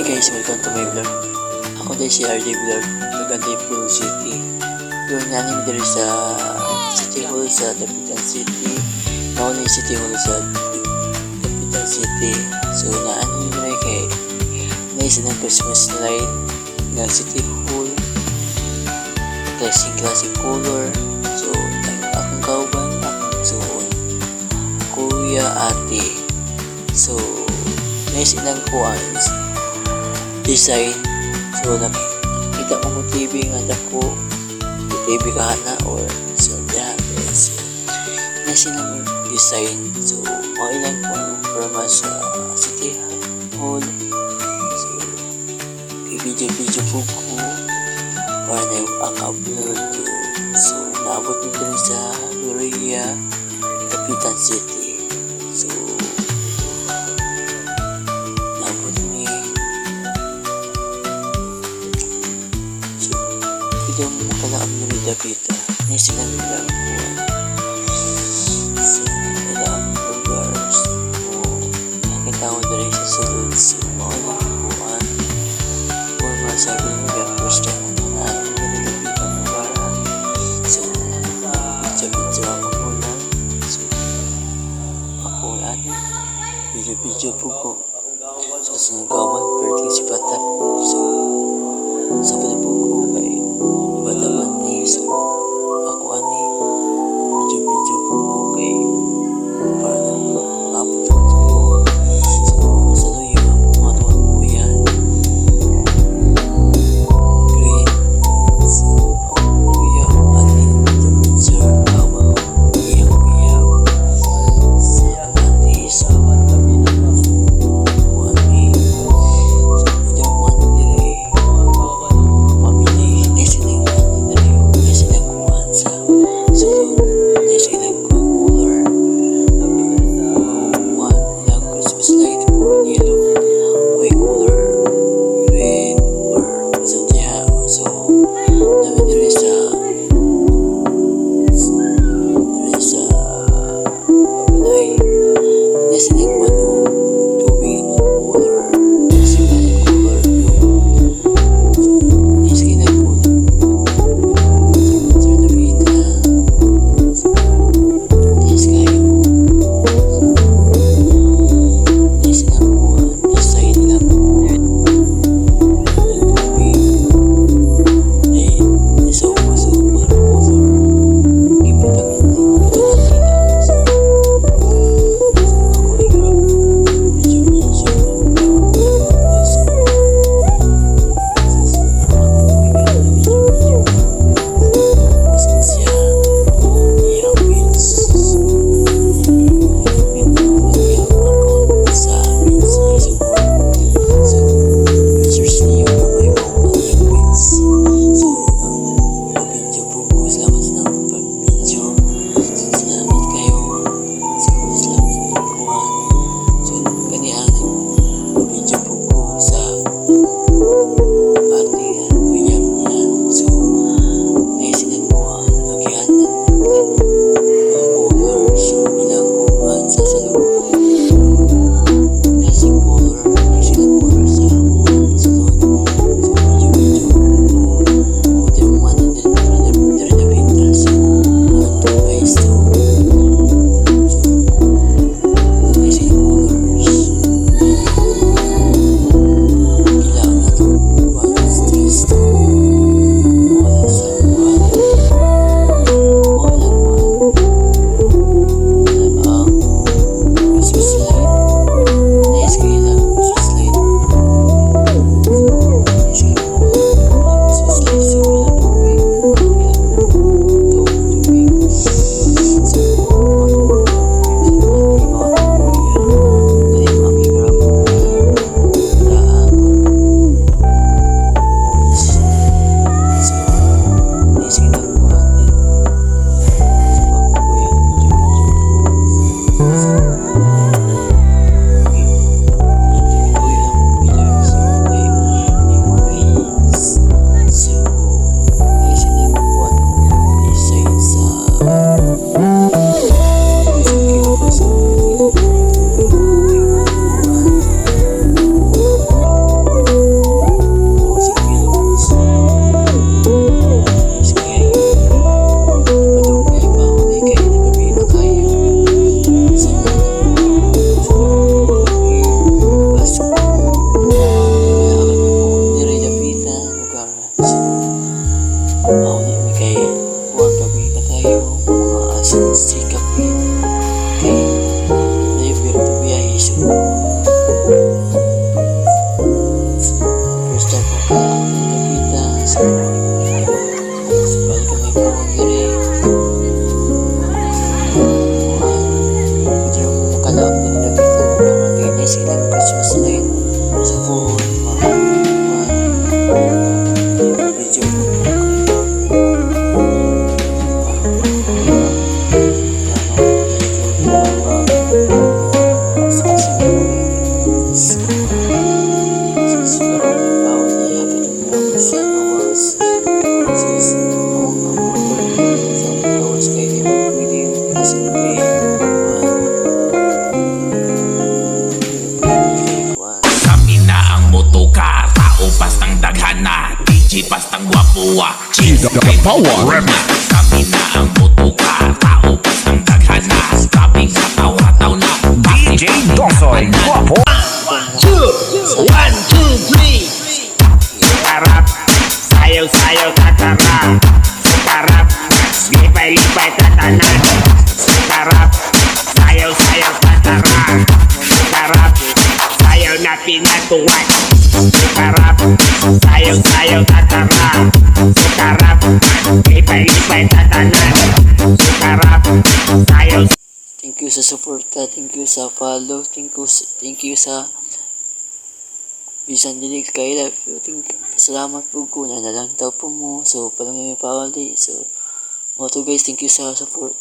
Hi guys, welcome to my vlog. Ako din si RJ Vlog, Tagantay Puro City. Doon namin dito sa City Hall sa Dapitan City. Nauna yung City Hall sa Dapitan City. So naanin nyo na kay naisa ng Christmas light ng City Hall. Klaseng classic color. So akong kauban, akong suon. Kuya, ate. So naisa ng kuans design. So nakita mo TV nga dako TV kahana or so dahil so na silang design. So mailan po para sa City Hall. So video po ko para na yung upload ko. So naabot nito rin sa Gloria Dapitan City. So hindi mo makalaam na may Dapita na silang nilang buwan sa nilang lugar. So nakita ko na rin sa sulod. So maulang buwan or masabi nyo first time mo na natin na Dapita mo para so pizza ako muna. So ako lagi video po ko sa sinagawan pero si Patap. So sabi po ko kay bataman ni so ako ani video po ko kay para na upload ko. So saluyo mga tuwag po yan great. So kuya ani picture kawa kuya so ate so so bastang gwapuwa. The power remix. Kami na ang butuka, tao bastang daghana. Grabe ka tawa-taw na, DJ Dosoy Guapo. 1, 2, 3. Karap, sayaw-sayaw tatara. Karap, lipay-lipay tatanan. Karap, sayaw-sayaw tatara. Karap, sayaw na pinatuwad. Karap, sayaw-sayaw tatara. Karap, lipay-lipay tatanan. Karap, sayaw. Thank you sa suporta, thank you sa follow, thank you sa bisan dili kay live. Salamat po ko na nalang po mo. So palang may pawal di. So mo to guys, thank you sa support.